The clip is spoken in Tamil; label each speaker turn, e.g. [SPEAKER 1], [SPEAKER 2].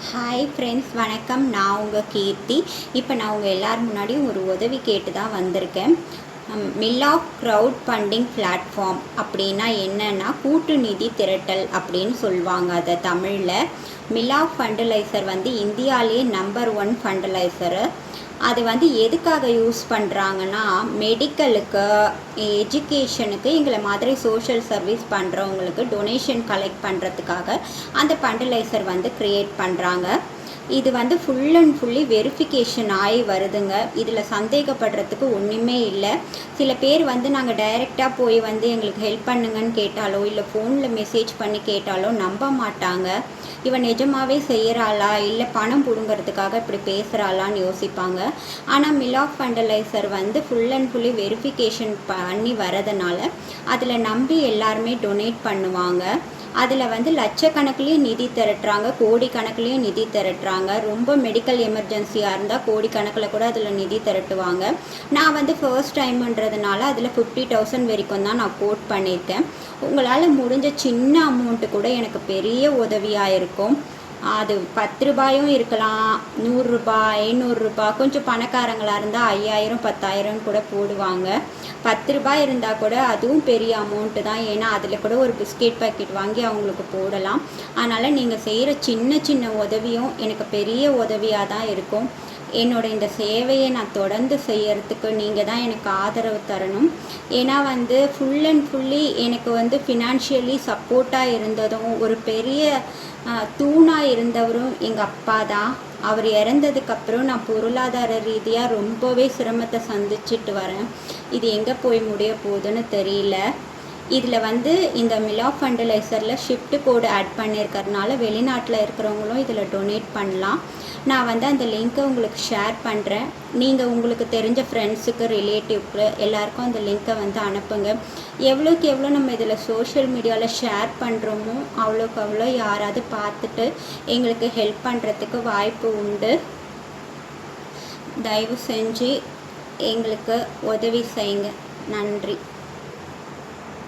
[SPEAKER 1] ஹாய் ஃப்ரெண்ட்ஸ், வணக்கம். நான் உங்கள் கீர்த்தி. இப்போ நான் உங்கள் எல்லோரும் முன்னாடியும் ஒரு உதவி கேட்டு தான் வந்திருக்கேன். மில்லா க்ரௌட் ஃபண்டிங் பிளாட்ஃபார்ம் அப்படின்னா என்னென்னா கூட்டு நிதி திரட்டல் அப்படின்னு சொல்லுவாங்க. அதை தமிழில் மில்லா ஃபண்டலைசர் இந்தியாவிலே நம்பர் 1 ஃபண்டலைசரு. அது எதுக்காக யூஸ் பண்ணுறாங்கன்னா, மெடிக்கலுக்கு, எஜுகேஷனுக்கு, எங்களை மாதிரி சோஷியல் சர்வீஸ் பண்ணுறவங்களுக்கு டொனேஷன் கலெக்ட் பண்ணுறதுக்காக அந்த ஃபண்டலைசர் க்ரியேட் பண்ணுறாங்க. இது ஃபுல் அண்ட் ஃபுல்லி வெரிஃபிகேஷன் ஆகி வருதுங்க. இதில் சந்தேகப்படுறதுக்கு ஒன்றுமே இல்லை. சில பேர் நாங்கள் டைரெக்டாக போய் எங்களுக்கு ஹெல்ப் பண்ணுங்கன்னு கேட்டாலோ, இல்லை ஃபோனில் மெசேஜ் பண்ணி கேட்டாலோ நம்ப மாட்டாங்க. இவன் நிஜமாகவே செய்கிறாளா, இல்லை பணம் பிடுங்கிறதுக்காக இப்படி பேசுகிறாளான்னு யோசிப்பாங்க. ஆனால் மில்லா ஃபண்டலைசர் ஃபுல் அண்ட் ஃபுல்லி வெரிஃபிகேஷன் பண்ணி வரதுனால அதில் நம்பி எல்லாருமே டொனேட் பண்ணுவாங்க. அதில் லட்சக்கணக்குலேயும் நிதி திரட்டுறாங்க, கோடிக்கணக்குலேயும் நிதி திரட்டுறாங்க. ரொம்ப மெடிக்கல் எமர்ஜென்சியாக இருந்தால் கோடிக்கணக்கில் கூட அதில் நிதி திரட்டுவாங்க. நான் ஃபர்ஸ்ட் டைம்ன்றதுனால அதில் 50,000 வரைக்கும் தான் நான் கோட் பண்ணியிருக்கேன். உங்களால் முடிஞ்ச சின்ன அமௌண்ட்டு கூட எனக்கு பெரிய உதவியாக இருக்கும். அது 10 ரூபாயும் இருக்கலாம், 100 ரூபாய், 500 ரூபாய். கொஞ்சம் பணக்காரங்களாக இருந்தால் 5000, 10,000 கூட போடுவாங்க. 10 ரூபாய் இருந்தால் கூட அதுவும் பெரிய அமௌண்ட்டு தான். ஏன்னா அதில் கூட ஒரு பிஸ்கெட் பாக்கெட் வாங்கி அவங்களுக்கு போடலாம். அதனால் நீங்கள் செய்கிற சின்ன சின்ன உதவியும் எனக்கு பெரிய உதவியாக தான் இருக்கும். என்னோட இந்த சேவையை நான் தொடர்ந்து செய்யறதுக்கு நீங்கள் தான் எனக்கு ஆதரவு தரணும். ஏன்னா ஃபுல் அண்ட் ஃபுல்லி எனக்கு ஃபினான்ஷியலி சப்போர்ட்டாக இருந்ததும், ஒரு பெரிய தூணாக இருந்தவரும் எங்கள் அப்பா தான். அவர் இறந்ததுக்கப்புறம் நான் பொருளாதார ரீதியாக ரொம்பவே சிரமத்தை சந்திச்சுட்டு வரேன். இது எங்கே போய் முடிய போகுதுன்னு தெரியல. இதில் இந்த மில்லா ஃபண்டலைசரில் ஷிஃப்ட் கோடு ஆட் பண்ணியிருக்கறனால வெளிநாட்டில் இருக்கிறவங்களும் இதில் டொனேட் பண்ணலாம். நான் அந்த லிங்க்கை உங்களுக்கு ஷேர் பண்ணுறேன். நீங்கள் உங்களுக்கு தெரிஞ்ச ஃப்ரெண்ட்ஸுக்கு, ரிலேட்டிவ்க்கு எல்லாருக்கும் அந்த லிங்க்கை அனுப்புங்க. எவ்வளோக்கு எவ்வளோ நம்ம இதில் சோஷியல் மீடியாவில் ஷேர் பண்ணுறோமோ அவ்வளோக்கு அவ்வளோ யாராவது பார்த்துட்டு எங்களுக்கு ஹெல்ப் பண்ணுறதுக்கு வாய்ப்பு உண்டு. தயவு செஞ்சு எங்களுக்கு உதவி செய்யுங்க. நன்றி.